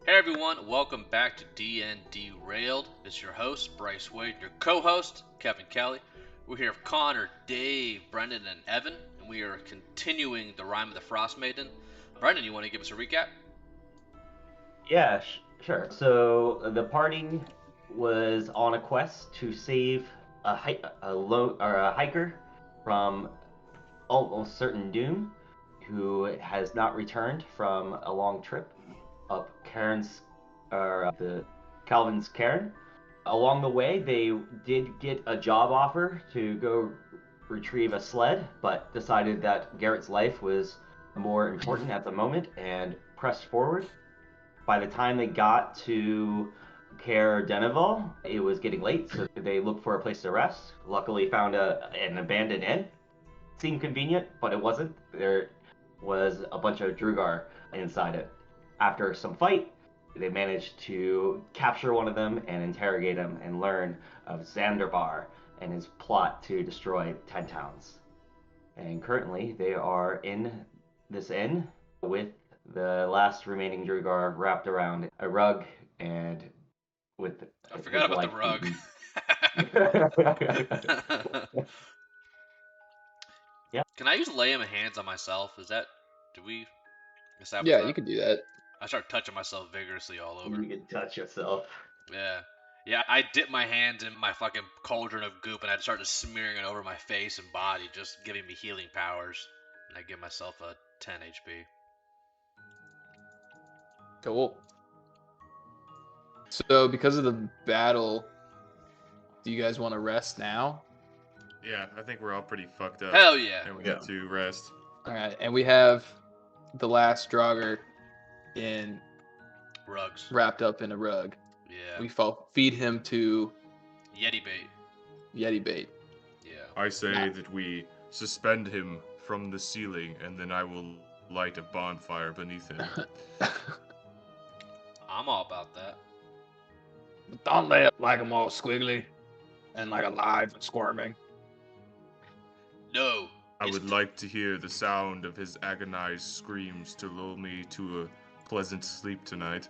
Hey everyone, welcome back to DN Derailed. It's your host, Bryce Wade, your co-host, Kevin Kelly. We're here with Connor, Dave, Brendan, and Evan, and we are continuing the Rime of the Frostmaiden. Brendan, you want to give us a recap? Yeah, sure. So the party was on a quest to save a hiker from almost certain doom, who has not returned from a long trip up Cairn's or the Calvin's Cairn. Along the way, they did get a job offer to go retrieve a sled, but decided that Garrett's life was more important at the moment and pressed forward. By the time they got to Cair Denival, it was getting late, so they looked for a place to rest. Luckily, found an abandoned inn. Seemed convenient, but it wasn't. There was a bunch of Duergar inside it. After some fight, they managed to capture one of them and interrogate him and learn of Xardorok and his plot to destroy 10 towns. And currently, they are in this inn with the last remaining Duergar wrapped around a rug and with I forgot his about the life rug. beaten. Yeah, Can I use lay my hands on myself? Did we establish Yeah, you that? could do that. I start touching myself vigorously all over. you can touch yourself. Yeah. Yeah, I dip my hands in my fucking cauldron of goop and I started smearing it over my face and body, just giving me healing powers. And I give myself a 10 HP. Cool. So, because of the battle, do you guys want to rest now? Yeah, I think we're all pretty fucked up. Hell yeah. And we get to rest. All right, and we have the last Draugr in Rugs. wrapped up in a rug. Yeah. We feed him to Yeti bait. Yeti bait. Yeah. I say that we suspend him from the ceiling, and then I will light a bonfire beneath him. I'm all about that. Don't lay it like I'm all squiggly and like alive and squirming. No. I would like to hear the sound of his agonized screams to lull me to a pleasant sleep tonight.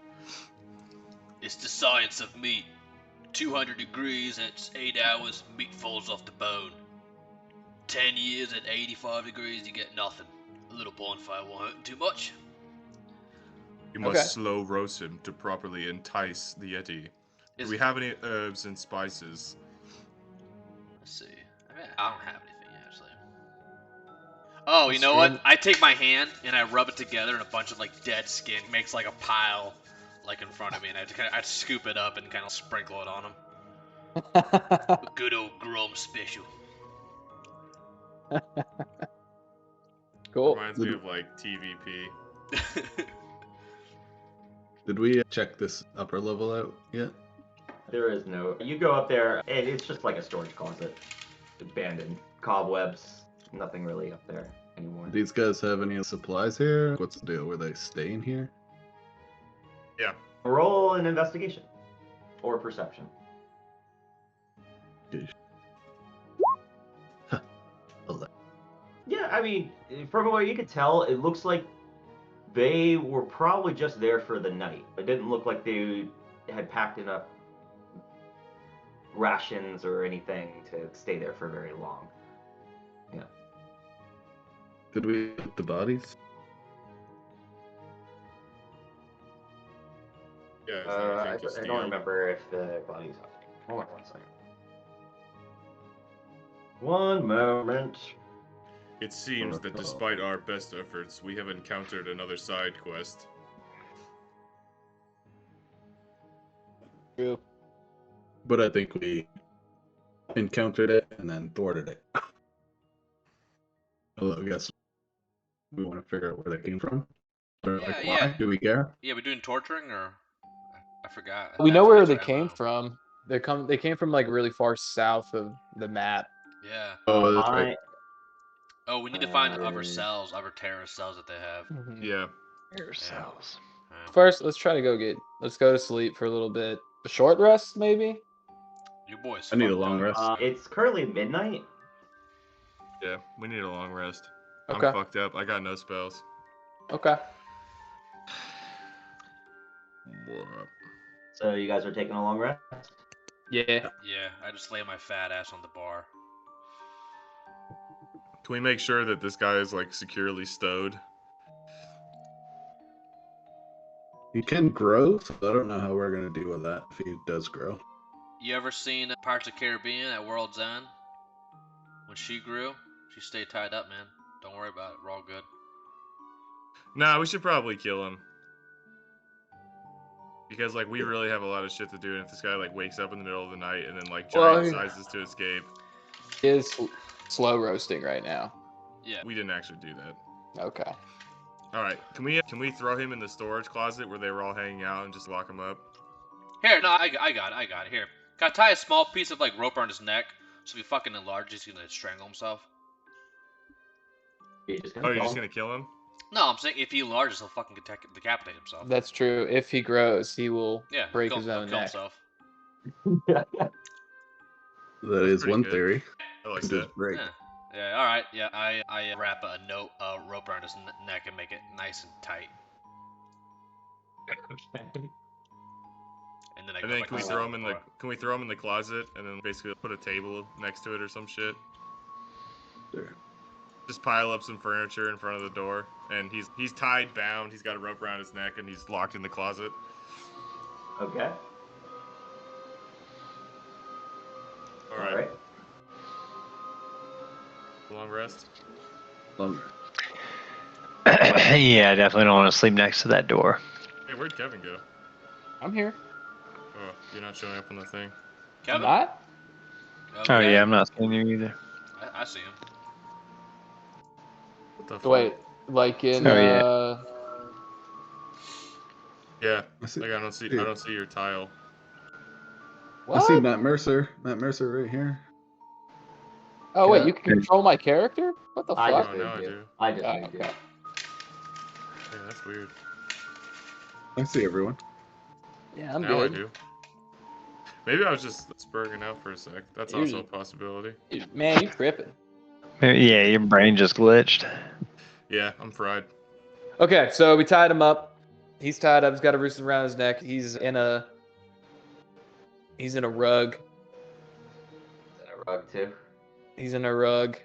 It's the science of meat. 200 degrees and it's 8 hours, meat falls off the bone. 10 years at 85 degrees, you get nothing. A little bonfire won't hurt him too much. You must Okay. slow roast him to properly entice the Yeti. Is- Do we have any herbs and spices? Let's see. I don't have anything actually. Oh, you know what? I take my hand and I rub it together, and a bunch of like dead skin makes like a pile, like in front of me, and I scoop it up and kind of sprinkle it on him. A good old Grom special. Cool. Reminds me of like TVP. Did we check this upper level out yet? There is no. You go up there, and it's just like a storage closet. Abandoned cobwebs. Nothing really up there anymore. Do these guys have any supplies here? What's the deal? Were they staying here? Roll an investigation or perception. Yeah, I mean, from what you could tell, it looks like they were probably just there for the night. It didn't look like they had packed enough rations or anything to stay there for very long. Yeah. Did we put the bodies? Yeah, is there I anything to don't steal? remember if the bodies. Hold on 1 second. One moment. It seems that despite our best efforts, we have encountered another side quest. True. But I think we encountered it and then thwarted it. Although I guess we want to figure out where they came from. Or Yeah, like, why? yeah. Do we care? Yeah, we doing torturing or? I forgot. We know That's where what they I came know. from. They came from like really far south of the map. Yeah. Oh, that's right. Oh, we need to find other cells, other terrorist cells that they have. Yeah. Yourselves. Yeah. First, let's go to sleep for a little bit. A short rest, maybe? You boys. I need a fucked long up. rest. It's currently midnight. Yeah, we need a long rest. Okay. I'm fucked up. I got no spells. Okay. So you guys are taking a long rest? Yeah. Yeah, I just lay my fat ass on the bar. Can we make sure that this guy is like securely stowed? He can grow, so I don't know how we're gonna deal with that if he does grow. You ever seen Pirates of the Caribbean at World's End? When she grew, she stayed tied up, man. Don't worry about it. We're all good. Nah, we should probably kill him. Because like we really have a lot of shit to do, and if this guy like wakes up in the middle of the night and then like giant sizes to escape, He is slow roasting right now. Yeah. we didn't actually do that. Okay. All right, can we throw him in the storage closet where they were all hanging out and just lock him up? Here, no, I got it. Here. Can I tie a small piece of like rope around his neck so if he fucking enlarges, he's gonna strangle himself? You're just Oh, you're just gonna kill him? No, I'm saying if he enlarges, he'll fucking decapitate himself. That's true. If he grows, he will break kill, his own kill neck. himself. That is pretty one good. theory. I like This is that. break. Yeah, all right. Yeah, I wrap a rope around his neck and make it nice and tight. And then And then can we throw him in the closet and then basically put a table next to it or some shit? Sure. Just pile up some furniture in front of the door, and he's tied, bound. He's got a rope around his neck, and he's locked in the closet. Okay. All right. Long rest. Longer. Yeah, I definitely don't want to sleep next to that door. Hey, where'd Kevin go? I'm here. Oh, you're not showing up on the thing. Kevin? Not? Oh yeah, I'm not seeing you either. I see him. What the fuck? Wait, like in Oh, yeah. Yeah, I see, like I don't see your tile. What? I see Matt Mercer. Matt Mercer right here. Oh wait, you can control my character? What the I fuck? just Oh, now moved I you. do. I just Oh, moved you. okay. Yeah, that's weird. I see everyone. Yeah, I'm Now good. I do. Maybe I was just spurging out for a sec. That's You're also a just- possibility. Man, you tripping. Yeah, your brain just glitched. Yeah, I'm fried. Okay, so we tied him up. He's tied up. He's got a rooster around his neck. He's in a rug. Is that a rug too? He's in a rug.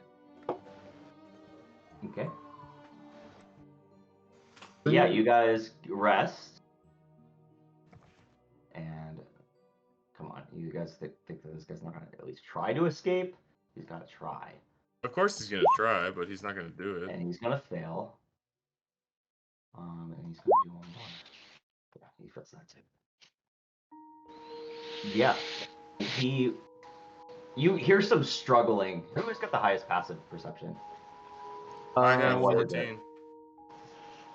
Okay. Yeah, you guys rest. And come on, you guys think that this guy's not gonna at least try to escape? He's gotta try. Of course he's gonna try, but he's not gonna do it. And he's gonna fail. And he's gonna do one more. Yeah, he fails that too. Yeah. You hear some struggling. Who's got the highest passive perception? I have what is it? 14.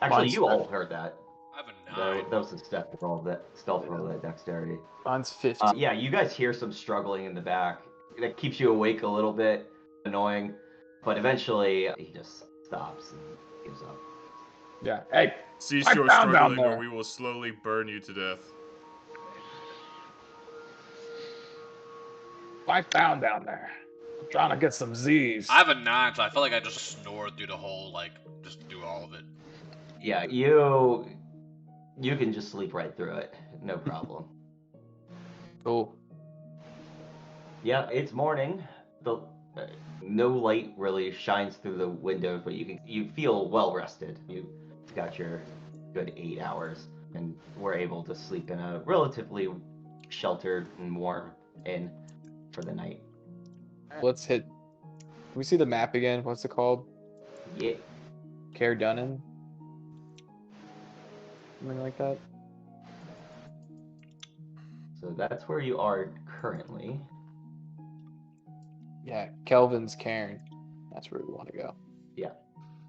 Actually, Mine's you all heard that. I have a 9. That was a stealth roll, that dexterity. Mine's 15. Yeah, you guys hear some struggling in the back. That keeps you awake a little bit, annoying, but eventually he just stops and gives up. Yeah. Hey, Cease I your found down struggling, or there. we will slowly burn you to death. I found down there. I'm trying to get some Z's. I have a 9, so I feel like I just snored through the whole, like, just do all of it. Yeah, you can just sleep right through it, no problem. Cool. Yeah, it's morning. No light really shines through the windows, but you feel well rested. You've got your good 8 hours, and were able to sleep in a relatively sheltered and warm inn for the night. Let's hit. Can we see the map again? What's it called? Yeah. Cairn? Something like that. So that's where you are currently. Yeah, Kelvin's Cairn. That's where we want to go. Yeah.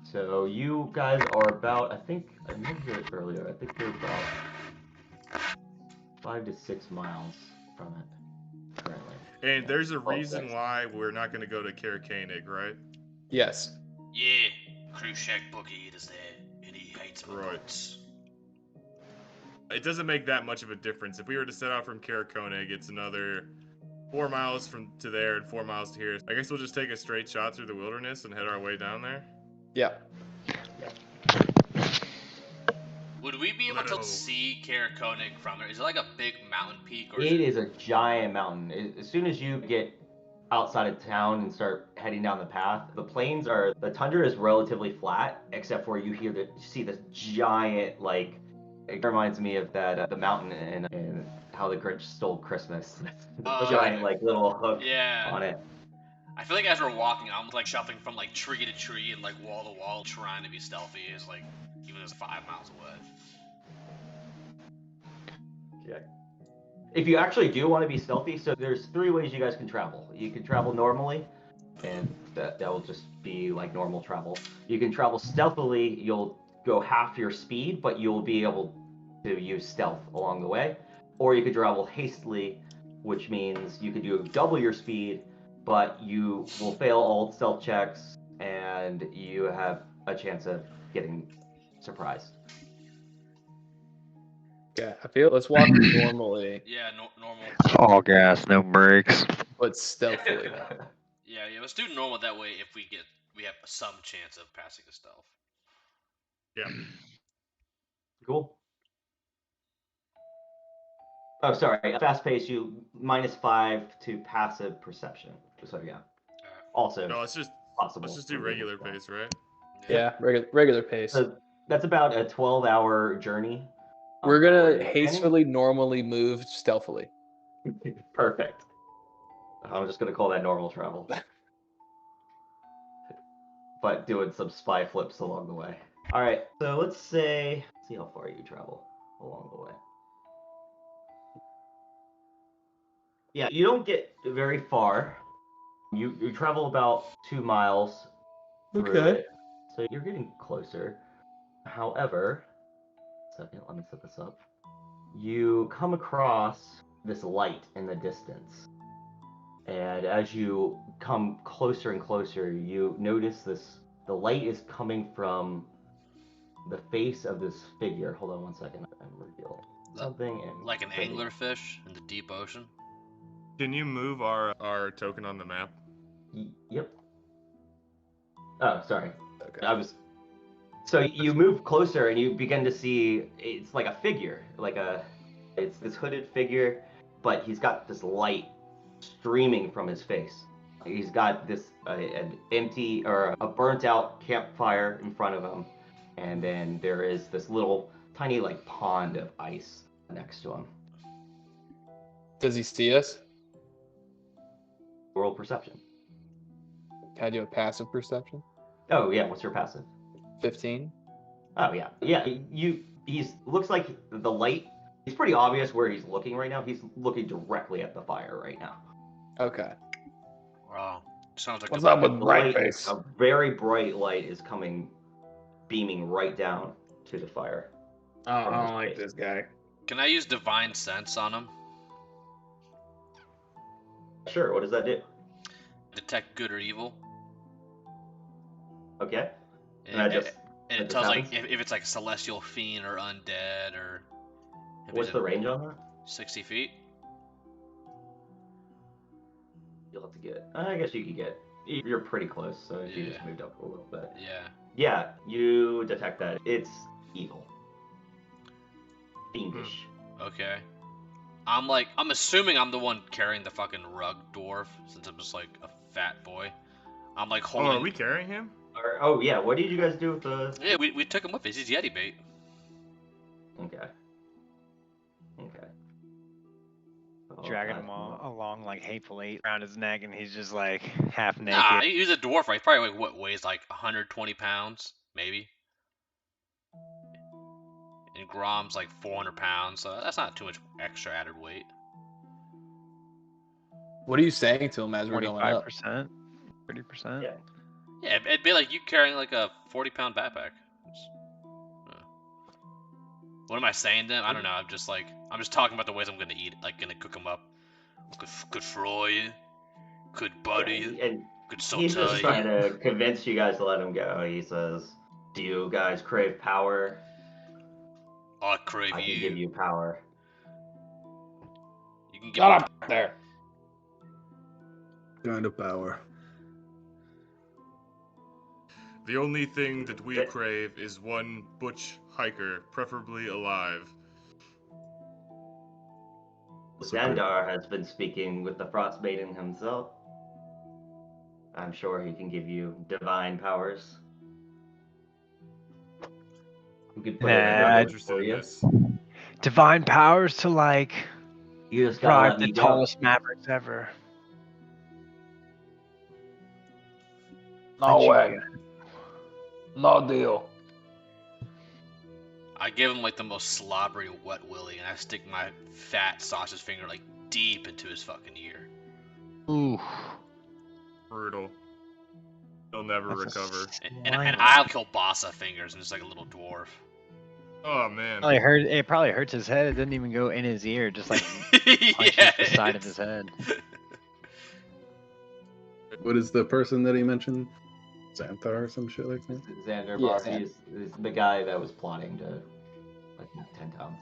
So you guys are about, I mentioned it earlier, I think you're about 5 to 6 miles from it currently. And there's a Well, reason that's- why we're not going to go to Cairn, right? Yes. Yeah, Cruciak Bookie is there, and he hates my Right. boots. It doesn't make that much of a difference. If we were to set out from Cairn, it's another 4 miles to there and 4 miles to here. I guess we'll just take a straight shot through the wilderness and head our way down there. Yeah. Would we be able No. to see Cairn from there? Is it like a big mountain peak, or It is a giant mountain. As soon as you get outside of town and start heading down the path, the tundra is relatively flat, except for you see this giant, like, it reminds me of that the mountain in How the Grinch Stole Christmas. Oh, giant, okay. like, little hook Yeah. on it. I feel like as we're walking, I'm like shuffling from like tree to tree and like wall to wall, trying to be stealthy. Is like even though it's 5 miles away. Yeah. If you actually do want to be stealthy, so there's 3 ways you guys can travel. You can travel normally, and that will just be like normal travel. You can travel stealthily, you'll go half your speed, but you'll be able to use stealth along the way. Or you could travel hastily, which means you could do double your speed, but you will fail all stealth checks, and you have a chance of getting surprised. Yeah, I feel. Let's walk normally, Yeah, normal. All gas, no brakes. but stealthily. Yeah, let's do normal. That way, if we have some chance of passing the stealth. Yeah. Cool. Oh, sorry. Fast pace, you -5 to passive perception. So yeah. Also No, let's just possible. do regular pace, right? Yeah, regular pace. So that's about a 12-hour journey. We're where gonna you're planning. hastily, normally move stealthily. Perfect. I'm just gonna call that normal travel. But doing some spy flips along the way. All right. So let's see how far you travel along the way. Yeah, you don't get very far. You travel about 2 miles through it, so you're getting closer. However, second, let me set this up. You come across this light in the distance, and as you come closer and closer, you notice the light is coming from the face of this figure. Hold on one second, I'm revealing something. And Like an anglerfish in the deep ocean. Can you move our token on the map? Yep. Oh, sorry. Okay. So you move closer and you begin to see it's like a figure, it's this hooded figure, but he's got this light streaming from his face. He's got this an empty or a burnt out campfire in front of him, and then there is this little tiny like pond of ice next to him. Does he see us? World perception. Can I do a passive perception? Oh yeah, what's your passive? 15. Oh yeah, yeah. He's looks like the light. He's pretty obvious where he's looking right now. He's looking directly at the fire right now. Okay. Wow. Sounds like What's up with The bright light, face? a very bright light is beaming right down to the fire. I don't like this guy. Can I use divine sense on him? Sure. What does that do? Detect good or evil. Okay. And That it just tells like happens? if it's like celestial fiend or undead or. if What's it's the range on that? 60 feet. You'll have to get. I guess you could get. You're pretty close, so if you Yeah. just moved up a little bit. Yeah. Yeah, you detect that it's evil, fiendish. Okay. I'm assuming I'm the one carrying the fucking rug dwarf since I'm just like a fat boy. I'm like Oh, holding. are we carrying him? Oh yeah, what did you guys do with the? Yeah, we took him with us. He's Yeti bait. Okay. Dragging him along like Hateful Eight around his neck, and he's just like half naked. Nah, he's a dwarf, right? Probably like what weighs like 120 pounds, maybe. And Grom's like 400 pounds, so that's not too much extra added weight. What are you saying to him as we're going up? 25%, 30%. Yeah, it'd be like you carrying like a 40-pound backpack. What am I saying to him? I don't know. I'm just talking about the ways I'm gonna eat it, like gonna cook them up. Could fry you, could butter you, and could he's just saute trying you. to convince you guys to let him go. He says, "Do you guys crave power? I crave I you. can give you power." You can give Shut me up there. Kind of power. The only thing that we crave is one butch hiker, preferably alive. Xandar has been speaking with the Frostmaiden himself. I'm sure he can give you divine powers. You could put it I'm in not words interested for in you. this. Divine powers to like You just gotta drive let the me go. tallest mavericks ever. No Let you way. go. No deal. I give him like the most slobbery wet willy, and I stick my fat sausage finger like deep into his fucking ear. Ooh. Brutal. He'll never That's a recover. And I'll kill Bossa fingers, and just like a little dwarf. Oh man. It probably hurts his head. It didn't even go in his ear. Just like punches the side of his head. What is the person that he mentioned? Xanthar or some shit like that? Xander Yeah, Barty is the guy that was plotting to like 10 towns.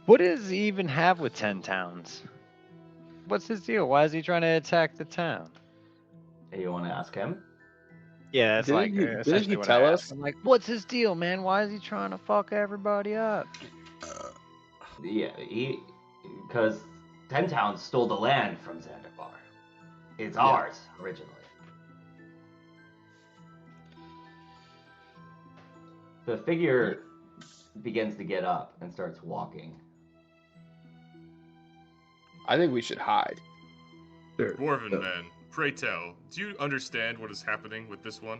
What does he even have with 10 towns? What's his deal? Why is he trying to attack the town? Hey, you want to ask him? Yeah, that's like Didn't essentially he what tell I us? asked. I'm like, what's his deal, man? Why is he trying to fuck everybody up? Yeah, because 10 towns stole the land from Xanderbar. It's ours originally. The figure begins to get up and starts walking. I think we should hide. Sure. Dwarven man, pray tell, do you understand what is happening with this one?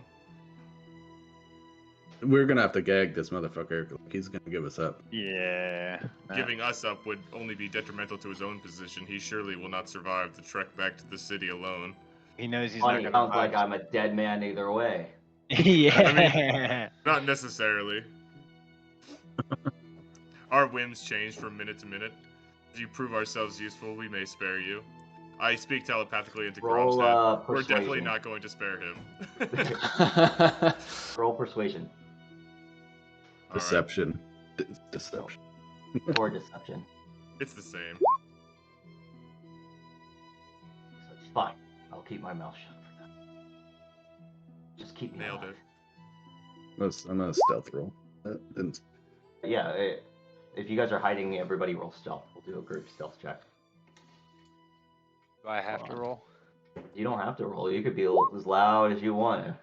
We're gonna have to gag this motherfucker. Like, he's gonna give us up. Yeah. Giving us up would only be detrimental to his own position. He surely will not survive the trek back to the city alone. He knows he's Funny, not sounds gonna like I'm a dead man either way. Yeah. Not necessarily. Our whims change from minute to minute. If you prove ourselves useful, we may spare you. I speak telepathically into Roll Gromstead. We're definitely persuasion. not going to spare him. Roll persuasion All right. Deception. Deception. or deception. It's the same. So it's fine. I'll keep my mouth shut for now. Just keep me Nailed alive. I'm gonna stealth roll. Didn't. Yeah, if you guys are hiding, everybody roll stealth. We'll do a group stealth check. Do I have to roll? You don't have to roll. You could be as loud as you want.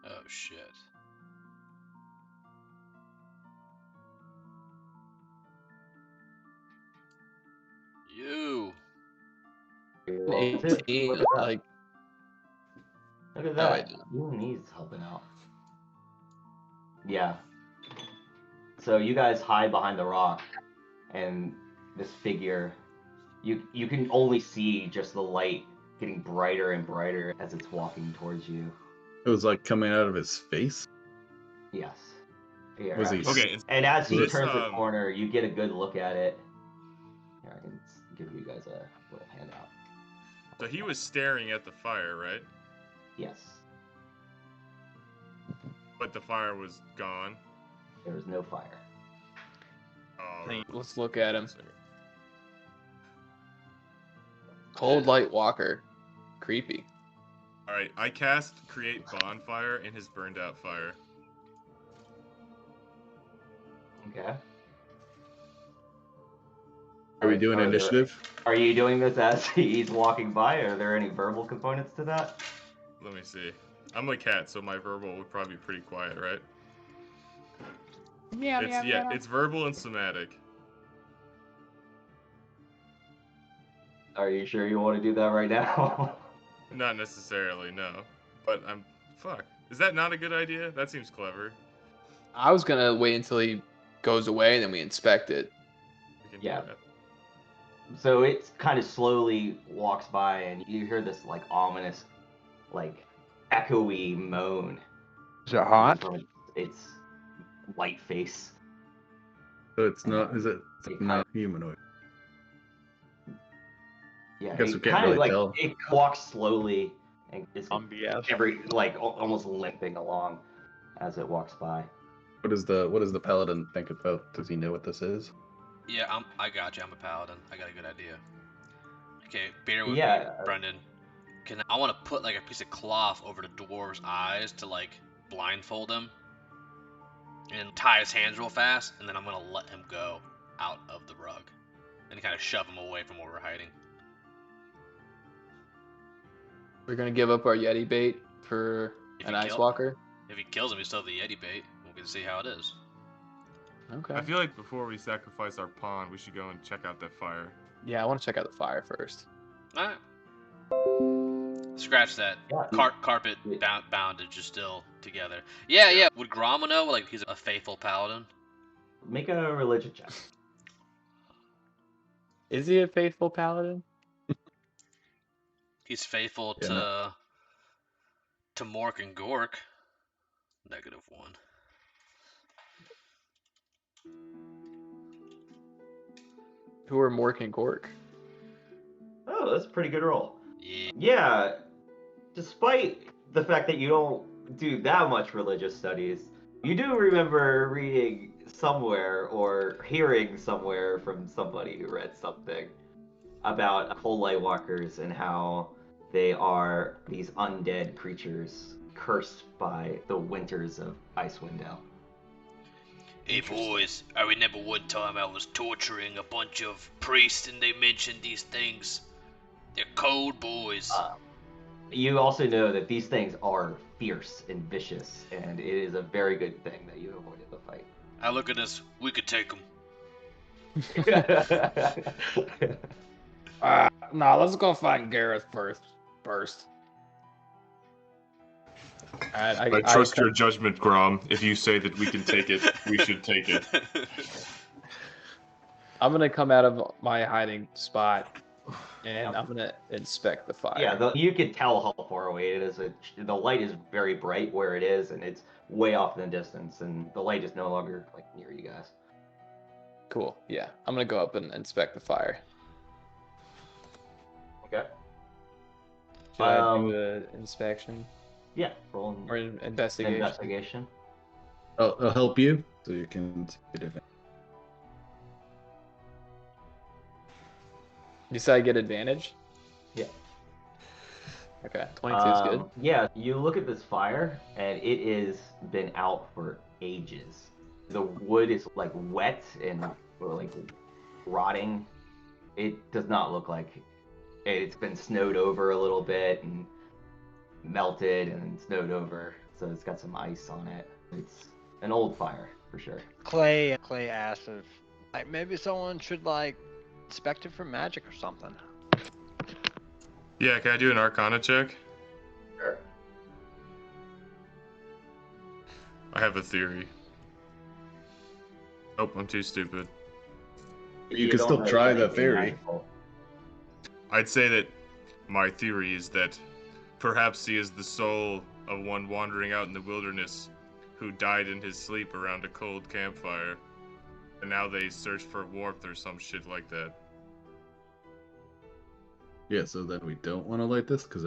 Oh shit. You. 18, Look at that. like, Look at Oh, that. wait. Even he's helping out. Yeah. So you guys hide behind the rock, and this figure, you can only see just the light getting brighter and brighter as it's walking towards you. It was like coming out of his face. Yes. Here, Was he- actually. Okay, And as he this, turns the corner, you get a good look at it. Here, I can give you guys a little handout. so he was staring at the fire, right? Yes. But the fire was gone. There is no fire. Oh, let's look at him. Coldlight Walker. Creepy. Alright, I cast Create Bonfire in his burned out fire. Okay. Are we doing initiative? Are you doing this as he's walking by? Are there any verbal components to that? Let me see. I'm a cat, so my verbal would probably be pretty quiet, right? It's verbal and somatic. Are you sure you want to do that right now? Not necessarily, no. But fuck. Is that not a good idea? That seems clever. I was gonna wait until he goes away and then we inspect it. We can Yeah. do that. So it kind of slowly walks by, and you hear this like ominous, like echoey moan Is it hot? from its white face. So it's not. Is it? It's It not humanoid. Yeah, Guess we it can't kind of really like tell. it walks slowly, and it's BS. almost limping along as it walks by. What does the paladin think about? Does he know what this is? Yeah, I got you. I'm a paladin. I got a good idea. Okay, bear with me, Brendan. I want to put like a piece of cloth over the dwarf's eyes to like blindfold him, and tie his hands real fast, and then I'm gonna let him go out of the rug, and kind of shove him away from where we're hiding. We're gonna give up our Yeti bait for an Ice Walker. If he kills him, we still have the Yeti bait. We'll get to see how it is. Okay. I feel like before we sacrifice our pawn, we should go and check out that fire. Yeah, I want to check out the fire first. Alright. Scratch that. Yeah. Carpet bondage is still together. Yeah. Would Gromma know? Like, he's a faithful paladin? Make a religion check. Is he a faithful paladin? He's faithful to Mork and Gork. -1. Who are Mork and Gork? Oh, that's a pretty good roll. Yeah. Yeah, despite the fact that you don't do that much religious studies, you do remember reading somewhere or hearing somewhere from somebody who read something about Coldlight Walkers and how they are these undead creatures cursed by the winters of Icewind Dale. Hey boys, I remember one time I was torturing a bunch of priests and they mentioned these things. They're cold boys. You also know that these things are fierce and vicious, and it is a very good thing that you avoided the fight. I look at this, we could take them. Nah, let's go find Garret first. I trust your judgment, Grom. If you say that we can take it, we should take it. I'm gonna come out of my hiding spot, and I'm gonna inspect the fire. Yeah, you can tell how far away it is. The light is very bright where it is, and it's way off in the distance, and the light is no longer like near you guys. Cool. Yeah, I'm gonna go up and inspect the fire. Okay. Should I do an inspection Yeah, roll or an investigation? investigation. I'll help you so you can get it. You say I get advantage? Yeah. Okay, 22 is good. Yeah, you look at this fire, and it has been out for ages. The wood is like wet and like rotting. It does not look like it's been snowed over a little bit and melted and snowed over, so it's got some ice on it. It's an old fire for sure. Clay asked if like maybe someone should like inspect it for magic or something. Yeah, can I do an Arcana check? Sure. I have a theory. Oh, I'm too stupid. You can still try the theory. I'd say that my theory is that perhaps he is the soul of one wandering out in the wilderness who died in his sleep around a cold campfire. And now they search for warmth or some shit like that. Yeah, so then we don't want to light this because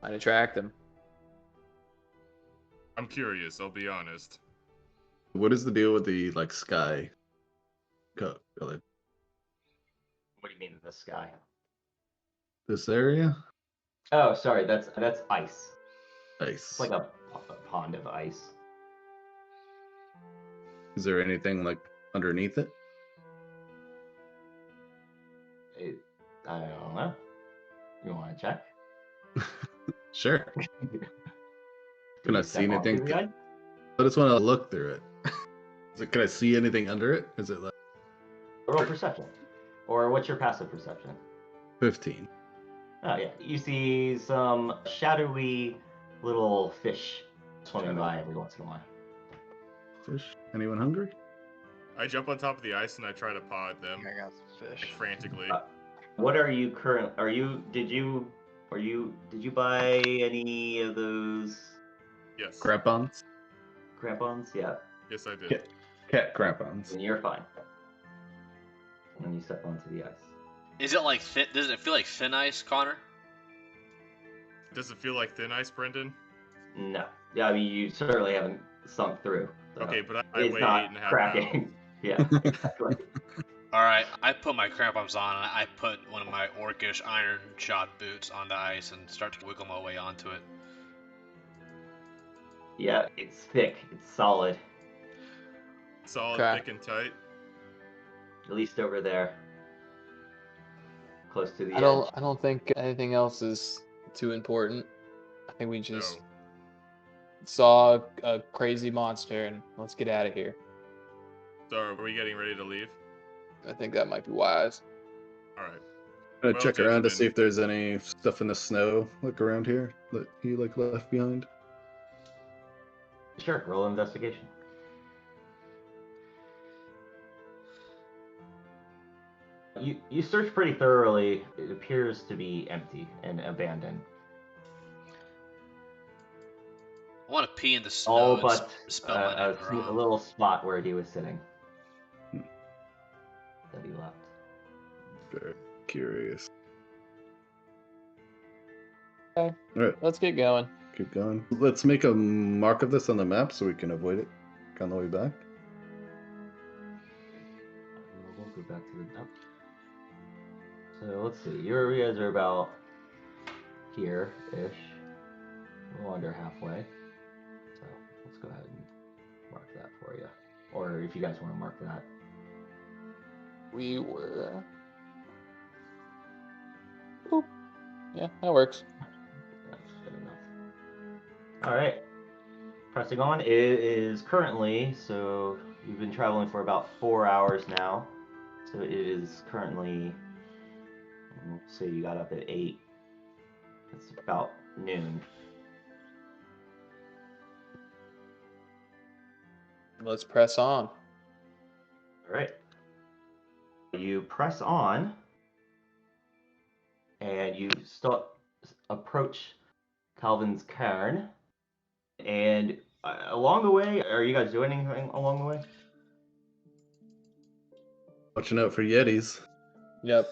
I'd attract them. I'm curious, I'll be honest. What is the deal with the sky color? What do you mean in the sky? This area? Oh, sorry, that's ice. Ice. It's like a pond of ice. Is there anything underneath it? I don't know. You want to check? Sure. Can I see anything? I just want to look through it. Can I see anything under it? Is it roll perception? Or what's your passive perception? 15? Oh yeah, you see some shadowy little fish swimming by every once in a while. Fish? Anyone hungry? I jump on top of the ice and I try to paw at them, I got some fish. frantically. What are you did you buy any of those Yes. Crampons? crampons? Yeah. Yes, I did. Cat crampons. Then you're fine. When you step onto the ice. Is it like thin? Does it feel like thin ice, Connor? Does it feel like thin ice, Brendan? No. Yeah, I mean, you certainly haven't sunk through. So Okay, but I it's weigh not 8.5 cracking. pounds. Yeah, exactly. All right, I put my crampons on and I put one of my orcish iron shod boots on the ice and start to wiggle my way onto it. Yeah, it's thick. It's solid. Solid, Okay. thick, and tight. At least over there, close to the I edge. don't think anything else is too important. I think we just No. saw a crazy monster and let's get out of here. So are we getting ready to leave? I think that might be wise. All right. I'm gonna Well, check around to gentlemen. see if there's any stuff in the snow like around here that he like left behind. Sure, roll investigation. You search pretty thoroughly. It appears to be empty and abandoned. I want to pee in the snow All and but spell my name a wrong. little spot where he was sitting. That he left. Very curious. Okay, All right, let's get going. keep going. Let's make a mark of this on the map so we can avoid it on the way back. We'll go back to the dump. So let's see. You guys are about here-ish. A little under halfway. So let's go ahead and mark that for you. Or if you guys want to mark that. We were. Boop. Yeah, that works. That's good enough. Alright. Pressing on. It is currently, so you've been traveling for about 4 hours now. So it is currently, we'll say you got up at 8. It's about noon. Let's press on. Alright. You press on, and you approach Kelvin's Cairn. And along the way, are you guys doing anything along the way? Watching out for Yetis. Yep.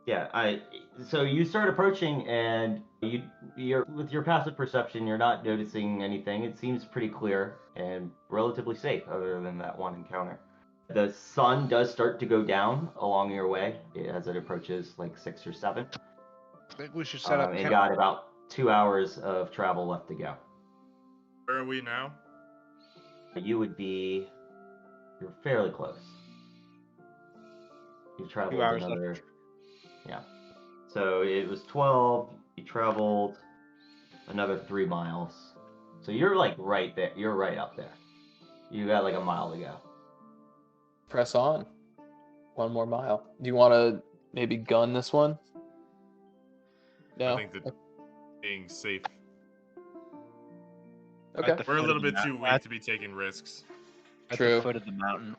Yeah, so you start approaching, and you're with your passive perception, you're not noticing anything. It seems pretty clear and relatively safe, other than that one encounter. The sun does start to go down along your way as it approaches like 6 or 7. I think we should set up And camp. got about 2 hours of travel left to go. Where are we now? You're fairly close. You've traveled 2 hours another, left. yeah. So it was 12. You traveled another 3 miles. So you're like right there. You're right up there. You got like a mile to go. Press on. 1 more mile. Do you want to maybe gun this one? No. I think that being safe. Okay. At the We're a foot little of the bit too mount- weak at- to be taking risks. At True. the foot of the mountain.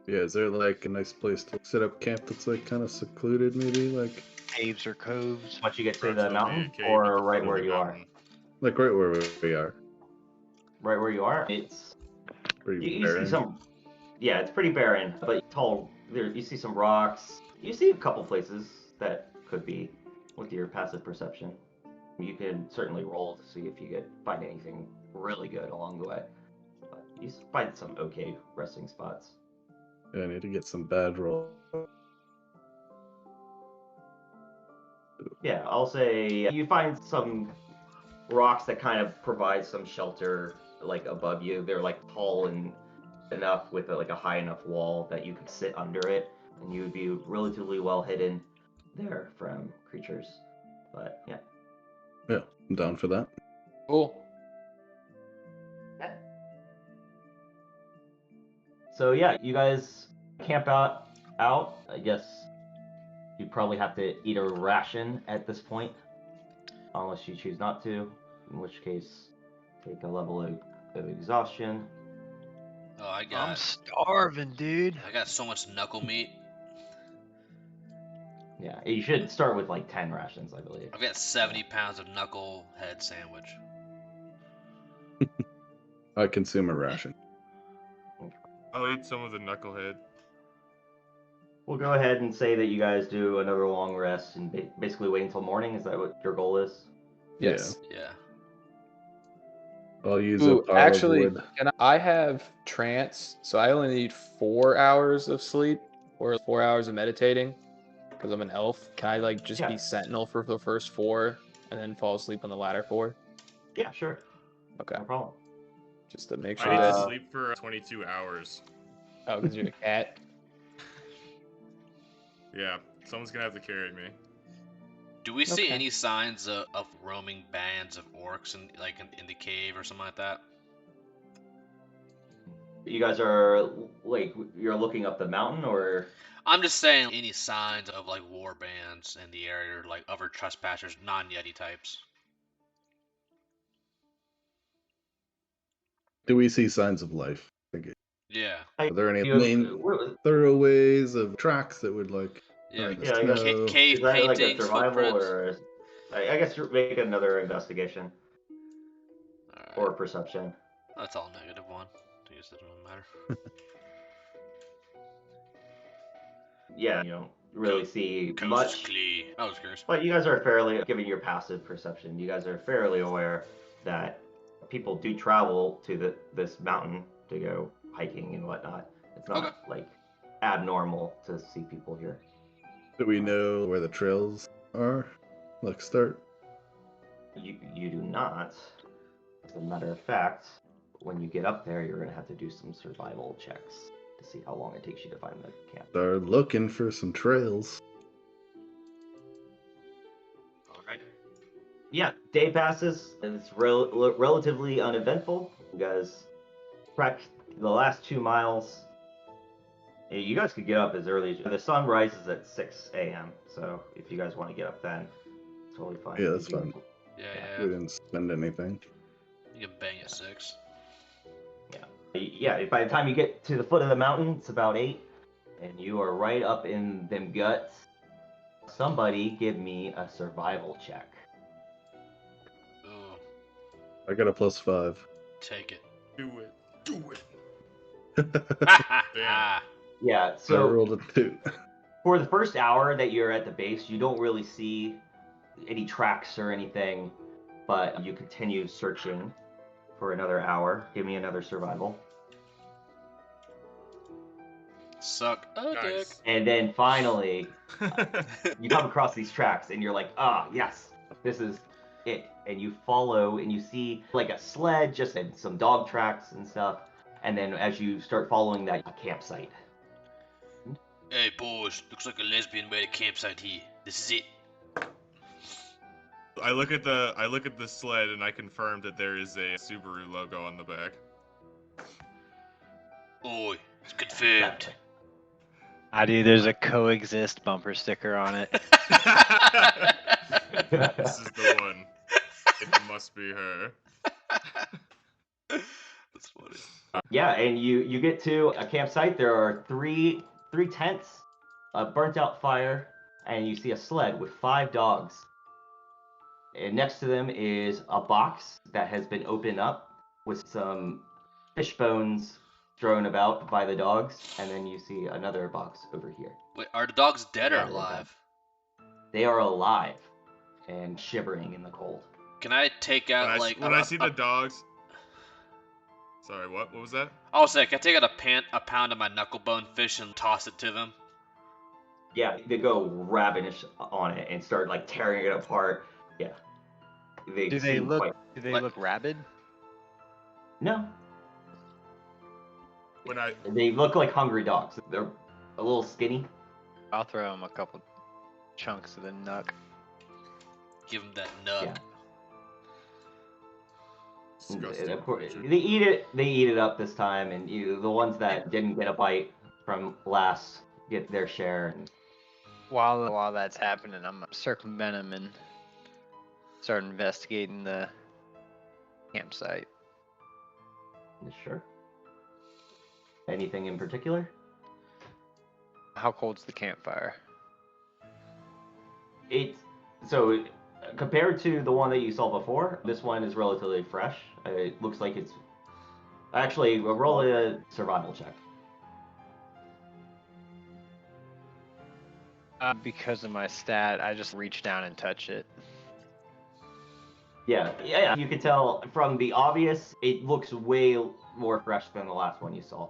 Yeah, is there like a nice place to set up camp that's like kind of secluded, maybe like Caves or coves. Once you get to Perhaps the there'll be a mountain, cave at or the right foot where of the you are? mountain. right where we are? Right where you are, it's Pretty you see barren. some. Yeah, it's pretty barren, but tall. There, you see some rocks. You see a couple places that could be with your passive perception. You can certainly roll to see if you could find anything really good along the way. But you find some okay resting spots. Yeah, I need to get some bad roll. Yeah, I'll say you find some rocks that kind of provide some shelter, like above you. They're like tall and enough with like a high enough wall that you could sit under it, and you would be relatively well hidden there from creatures. But yeah. Yeah, I'm down for that. Cool. So yeah, you guys camp out. I guess you'd probably have to eat a ration at this point, unless you choose not to. In which case, take a level of exhaustion. Oh, I I'm got starving, dude. so much knuckle meat. Yeah, you should start with like 10 rations, I believe. I've got 70 pounds of knuckle head sandwich. I consume a ration. I'll eat some of the knucklehead. We'll go ahead and say that you guys do another long rest and basically wait until morning. Is that what your goal is? Yes. Yeah. I'll use Ooh, a pile actually, of wood. I have trance, so I only need 4 hours of sleep or 4 hours of meditating because I'm an elf. Can I like just be sentinel for the first 4 and then fall asleep on the latter 4? Yeah, sure. Okay. No problem. Just to make I sure need that. to sleep for 22 hours. Oh, because you're a cat. Yeah, someone's gonna have to carry me. Do we see Okay. any signs of roaming bands of orcs in the cave or something like that? You guys are like you're looking up the mountain, or I'm just saying, any signs of like war bands in the area, like other trespassers, non-Yeti types. Do we see signs of life? Yeah. Are there any you have, main thoroughways of tracks that would like? Yeah. in the Yeah, I guess- snow? Cave is that like a paintings, survival, footprints. or I guess you're making another investigation All right. or perception. That's all negative one. I guess it doesn't really matter. Yeah, you don't really see Coast much. Clee. I was curious. But you guys are fairly, given your passive perception, you guys are fairly aware that people do travel to this mountain to go hiking and whatnot. It's not like abnormal to see people here. Do we know where the trails are? Like start? You do not. As a matter of fact, when you get up there, you're going to have to do some survival checks to see how long it takes you to find the camp. They're looking for some trails. Alright. Yeah, day passes, and it's relatively uneventful. You guys trek the last 2 miles. You guys could get up as early as... The sun rises at 6 a.m., so if you guys want to get up then, it's totally fine. Yeah, that's fine. Yeah. We didn't spend anything. You can bang at 6. Yeah, by the time you get to the foot of the mountain, it's about 8, and you are right up in them guts. Somebody give me a survival check. Ooh, I got a +5. take it. Do it. Do it. Damn. Yeah, So I so rolled a 2. for the first hour that you're at the base, you don't really see any tracks or anything, but you continue searching for another hour. Give me another survival. Suck a dick. Nice. And then finally, you come across these tracks and you're like, ah, yes, this is it. And you follow and you see like a sled, just and some dog tracks and stuff. And then as you start following that, a campsite. Hey boys, looks like a lesbian made a campsite here. This is it. I look at the sled and I confirm that there is a Subaru logo on the back. Oi, it's confirmed. I do. There's a coexist bumper sticker on it. This is the one. It must be her. That's funny. Yeah, and you get to a campsite. There are three tents, a burnt out fire, and you see a sled with 5 dogs. And next to them is a box that has been opened up with some fish bones thrown about by the dogs, and then you see another box over here. Wait, are the dogs dead or Yeah, they're alive? They are alive and shivering in the cold. Can I take out When I see the dogs. Sorry, what? What was that? I was saying, can I take out a pound of my knucklebone fish and toss it to them? Yeah, they go ravenous on it and start like tearing it apart. Yeah. Do they seem look? quite... Do they Like- look rabid? No. When I They look like hungry dogs. They're a little skinny. I'll throw them a couple chunks of the nuck. Give them that nut. Yeah. disgusting And of course, creature. they eat it up this time, and the ones that didn't get a bite from last get their share. And While that's happening, I'm circumvent them and start investigating the campsite. sure. Anything in particular? How cold's the campfire? So compared to the one that you saw before, this one is relatively fresh. It looks like it's actually roll a survival check. Because of my stat, I just reach down and touch it. Yeah. You can tell from the obvious, it looks way more fresh than the last one you saw.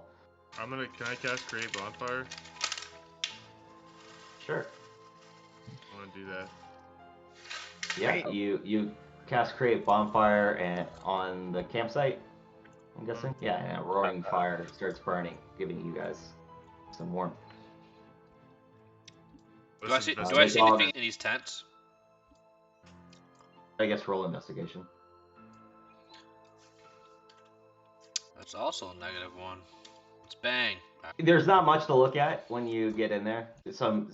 Can I cast Create Bonfire? Sure. I want to do that. Yeah, you cast Create Bonfire and on the campsite, I'm guessing? Yeah, and a roaring fire starts burning, giving you guys some warmth. Do I see dog. anything in these tents? I guess roll investigation. That's also a -1. Let's bang. There's not much to look at when you get in there. Some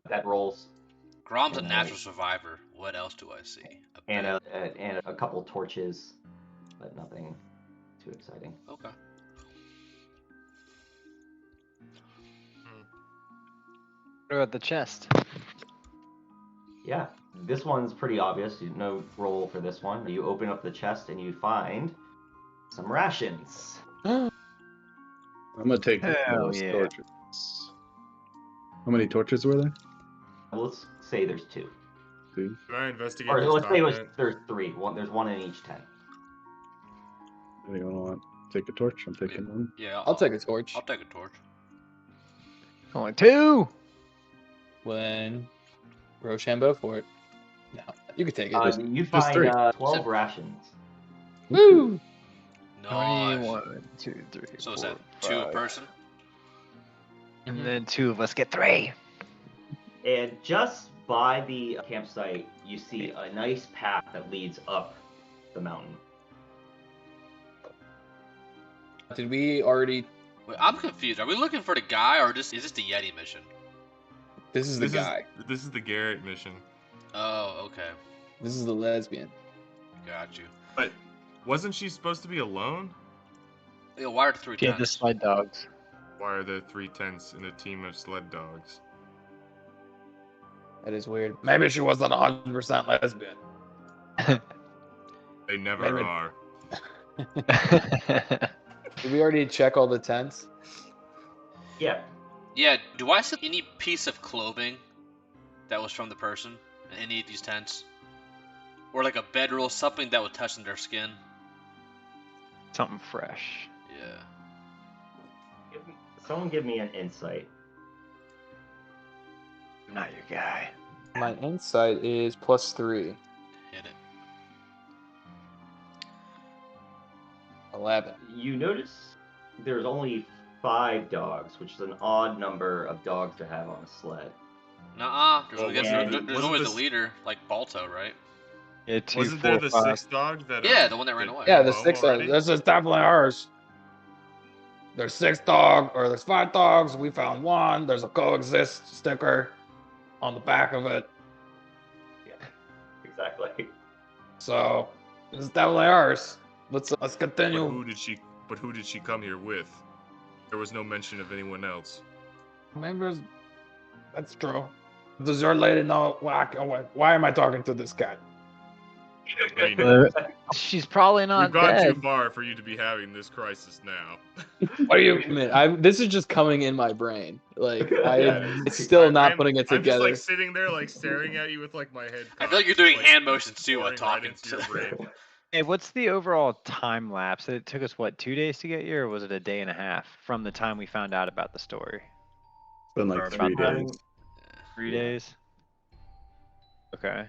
that rolls. Grom's a natural survivor. What else do I see? And a couple torches, but nothing too exciting. Okay. What about the chest? Yeah, this one's pretty obvious. No roll for this one. You open up the chest and you find some rations. I'm gonna take Hell those yeah. torches. How many torches were there? Let's say there's 2. 2. Can I investigate Or this let's say top tent? there's 3. There's one in each tent. Anyone want to take a torch? I'm taking one. Yeah. I'll take a torch. I'll take a torch. Only 2. When Rochambeau for it. No, you can take it. You just find 3. 12 rations. Woo! Nice. 1, 2, 3. So is 4, that 2 a 5. person? And then 2 of us get 3. And just by the campsite, you see a nice path that leads up the mountain. Did we already? Wait, I'm confused. Are we looking for the guy, or is this the Yeti mission? This is the guy. This is the Garret mission. Oh, okay. This is the lesbian. Got you. But wasn't she supposed to be alone? Yeah, why are the 3 Get the tents? sled dogs. Why are there 3 tents in a team of sled dogs? That is weird. Maybe she wasn't 100% lesbian. They never Maybe- are. Did we already check all the tents? Yeah. Yeah, do I see any piece of clothing that was from the person in any of these tents? Or like a bedroll, something that would touch their skin? Something fresh. Yeah. Someone give me an insight. I'm not your guy. My insight is +3. Hit it. 11. You notice there's only 5 dogs, which is an odd number of dogs to have on a sled. Nuh-uh. There's, Well, I guess yeah, there's wasn't always this- the leader, like Balto, right? Yeah, 2, Wasn't 4, there the 5. 6th dog that? Yeah, the one that ran away. Yeah, the home 6. already? This is definitely ours. There's 6 dogs, or there's 5 dogs. We found 1. There's a coexist sticker on the back of it. Yeah, exactly. So this is definitely ours. Let's But continue. who did she come here with? There was no mention of anyone else. Maybe that's true. Does your lady know why am I talking to this guy? I mean, She's probably not we've gone dead. too far for you to be having this crisis now. What do you mean? This is just coming in my brain. Like Yeah, it's still not I'm- putting it I'm just together. like sitting there, like staring at you with like my head. I feel like you're cocked, doing like, hand motions too while pouring right talking into to your brain. Hey, what's the overall time lapse? It took us, what, 2 days to get here, or was it a day and a half from the time we found out about the story? It's been like Or 3 about days. 3 Yeah. days? Okay.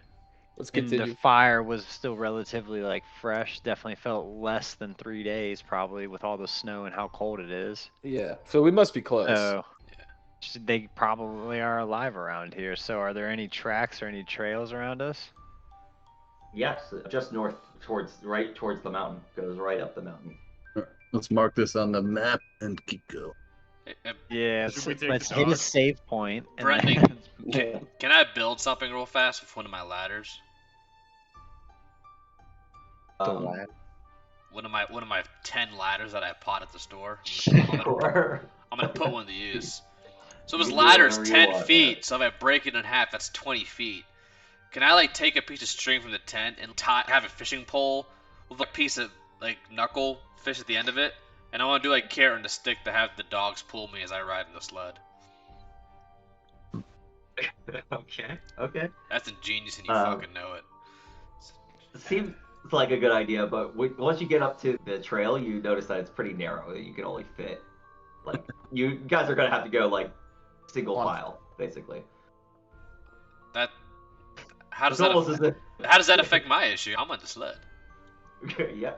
Let's And the continue. fire was still relatively, like, fresh. Definitely felt less than 3 days, probably, with all the snow and how cold it is. Yeah. So we must be close. So, they probably are alive around here. So, are there any tracks or any trails around us? Yes, just north towards the mountain. Goes right up the mountain. Let's mark this on the map and keep going. Yeah, Should we take let's the hit a dog? save point. And Brendan, then- Can I build something real fast with one of my ladders? Um, One of my 10 ladders that I bought at the store. sure. I'm gonna put one to use. So this You can do ladder's whatever you 10 want, feet, so if I break it in half, that's 20 feet. Can I like take a piece of string from the tent and have a fishing pole with a piece of like knuckle fish at the end of it? And I want to do like Cairn, the stick to have the dogs pull me as I ride in the sled. Okay. That's ingenious, and you Um, fucking know it. It seems like a good idea, but once you get up to the trail, you notice that it's pretty narrow. You can only fit, like, you guys are gonna have to go like single On- file, basically. That. How does It's that? almost as if. How does that affect my issue? I'm on the sled. Yeah,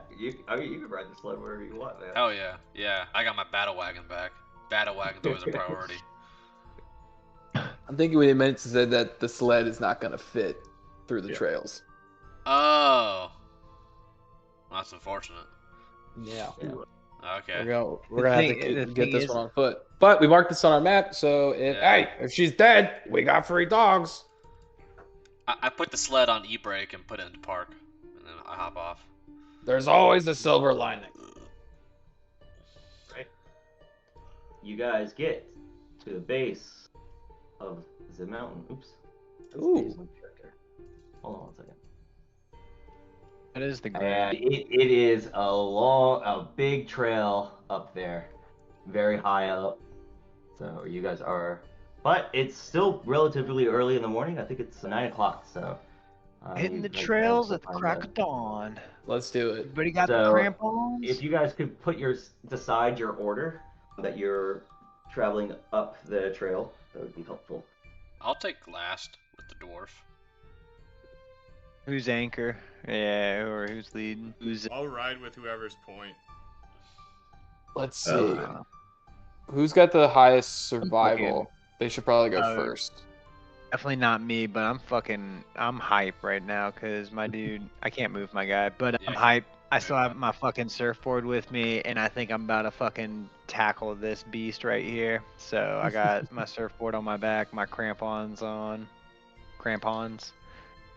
I mean, you can ride the sled wherever you want, man. Hell yeah, yeah. I got my battle wagon back. Battle wagon's always a priority. I'm thinking we meant to say that the sled is not gonna fit through the trails. Oh, that's unfortunate. Yeah. Okay. We're gonna have The to get this thing one on foot. But we marked this on our map, so if she's dead, we got free dogs. I put the sled on e-brake and put it into park, and then I hop off. There's always a silver lining. Right. You guys get to the base of the mountain. Oops. Ooh. Hold on 1 second. That is the And grand. it is a big trail up there, very high up. So you guys are, but it's still relatively early in the morning. I think it's 9 o'clock. So Hitting you the guys have trails some at the time crack to- of dawn. Let's do it. Everybody got the So, crampons? If you guys could decide your order that you're traveling up the trail, that would be helpful. I'll take last with the dwarf. Who's anchor? Yeah, or who's leading? Who's I'll ride with whoever's point. Let's see. Oh. Who's got the highest survival? They should probably go first. definitely not me, but I'm hype right now because my dude, I can't move my guy, but I'm Yeah. hype. I still have my fucking surfboard with me, and I think I'm about to fucking tackle this beast right here. So I got my surfboard on my back, my crampons, and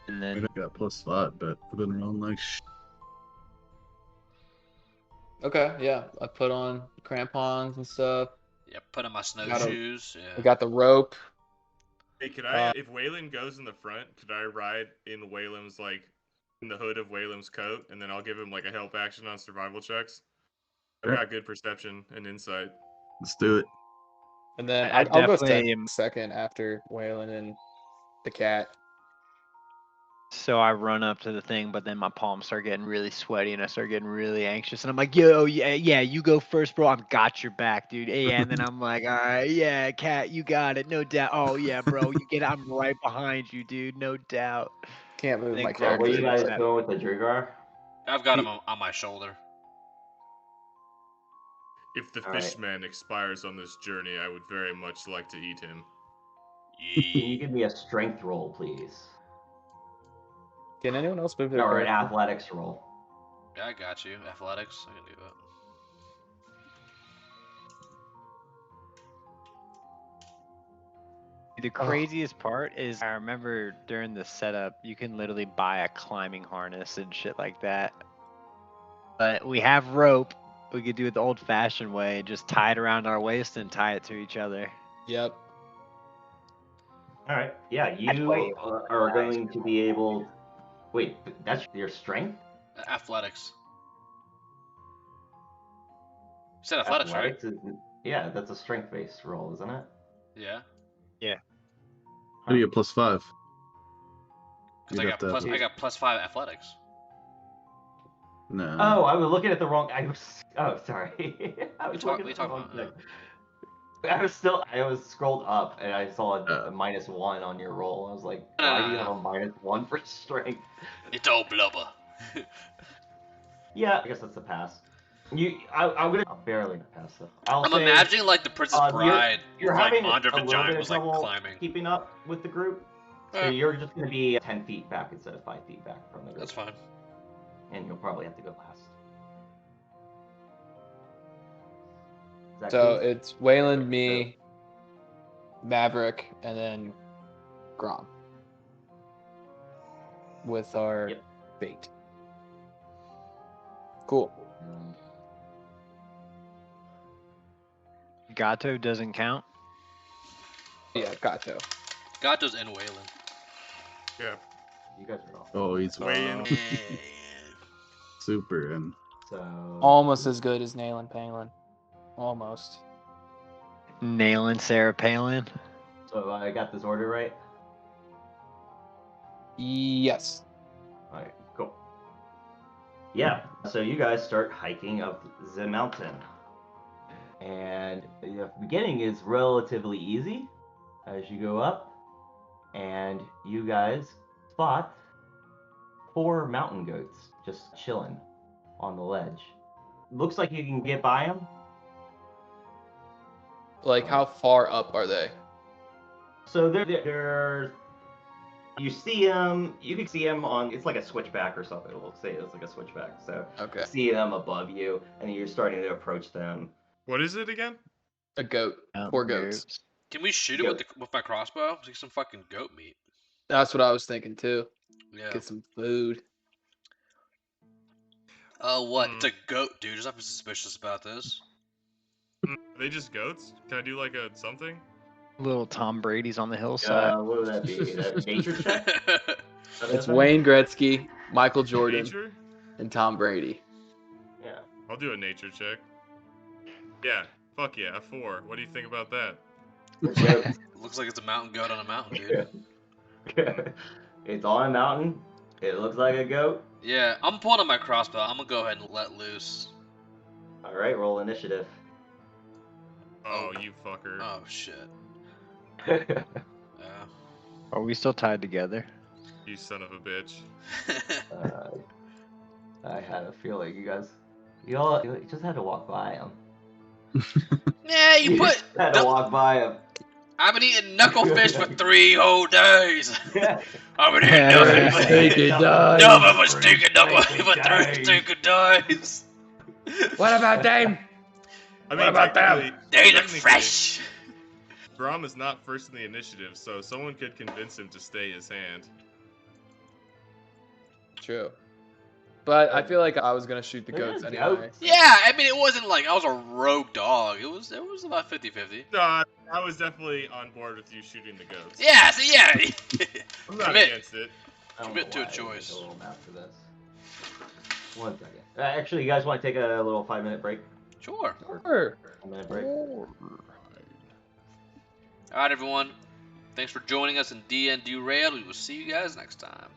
I then got +5, but I've been around like Okay, yeah. I put on crampons and stuff. Yeah, put on my snowshoes. We Yeah. got the rope. Hey, could I, if Waylon goes in the front, could I ride in Waylon's, like, in the hood of Waylon's coat, and then I'll give him, like, a help action on survival checks? I've got good perception and insight. Let's do it. And then I I'll go definitely am- second after Waylon and the cat. so I run up to the thing, but then my palms start getting really sweaty and I start getting really anxious. And I'm like, yo, yeah, you go first, bro. I've got your back, dude. Yeah, and then I'm like, all right, yeah, cat, you got it. No doubt. Oh, yeah, bro, you get it. I'm right behind you, dude. No doubt. Can't move Then my So Clark where character. you guys Snap. going with the Duergar? I've got him on my shoulder. If the All right. fishman expires on this journey, I would very much like to eat him. Can you Yeah. give me a strength roll, please? Can anyone else move their Or an character? athletics roll? Yeah, I got you. Athletics. I can do that. The craziest part is I remember during the setup, you can literally buy a climbing harness and shit like that. But we have rope. We could do it the old fashioned way, just tie it around our waist and tie it to each other. Yep. All right. Yeah, That's way you are going to be able. Wait, that's your strength? Athletics. You said athletics, right? Yeah, that's a strength-based roll, isn't it? Yeah. How do you get +5? Because I got +5 athletics. No. Oh, I was looking at the wrong. Oh, sorry. I was looking we at the talk wrong about thing. I was scrolled up and I saw a Oh. -1 on your roll. I was like, No, why no, do you no. have a -1 for strength? It's all blubber. Yeah, I guess that's a pass. I'm gonna barely pass though. I'm imagining like the Princess Bride. You're with, like, having Andre a the little Giant bit of was like trouble climbing. keeping up with the group, so you're just gonna be 10 feet back instead of 5 feet back from the group. That's fine. And you'll probably have to go last. Is that So cool? it's Waylon, me, Maverick, and then Grom. With our Yep. bait. Cool. Gato doesn't count. Yeah, Gato. Gato's in Waylon. Yeah. You guys are off. Oh, he's Weighing. super in. So Almost as good as Nail and Penguin. Almost. Nailing Sarah Palin. So I got this order right. Yes. All right, cool. Yeah, so you guys start hiking up the mountain. And the beginning is relatively easy as you go up. And you guys spot 4 mountain goats just chilling on the ledge. Looks like you can get by them. Like, how far up are they? So they're you see them. You can see them on. It's like a switchback or something. We'll say it's like a switchback. So Okay. you see them above you, and you're starting to approach them. What is it again? A goat. 4 goats. Can we shoot it with my crossbow? Get some fucking goat meat. That's what I was thinking too. Yeah. Get some food. Oh, what? It's a goat, dude. There's nothing suspicious about this. Are they just goats? Can I do like a something? Little Tom Brady's on the hillside. What would that be? That nature check? It's Wayne Gretzky, Michael Jordan, Nature? and Tom Brady. Yeah. I'll do a nature check. Yeah. Fuck yeah. A 4. What do you think about that? Looks like it's a mountain goat on a mountain, dude. It's on a mountain. It looks like a goat. Yeah, I'm pulling on my crossbow. I'm gonna go ahead and let loose. All right, roll initiative. Oh, you fucker. Oh shit. Are we still tied together? You son of a bitch. I had a feeling you all just had to walk by him. Yeah, you put. Had to walk by him. I've been eating knucklefish for 3 whole days. I've been eating Yeah, knucklefish. dies. No, but my stinking knucklefish for 3 stinking days. What about Dame? I mean, What about them? They look technically, fresh. Braum is not first in the initiative, so someone could convince him to stay his hand. True. But I feel like I was gonna shoot the There goats is anyway. goats. Yeah, I mean, it wasn't like I was a rogue dog. It was about 50-50. No, I was definitely on board with you shooting the goats. Yeah, so yeah. I'm not Commit. against it. I don't Commit know to a why I didn't choice. make a little map for this. 1 second. Actually, you guys want to take a little 5-minute break? Sure. Sure. 1-minute break. All right, everyone. Thanks for joining us in DN Derailed. We will see you guys next time.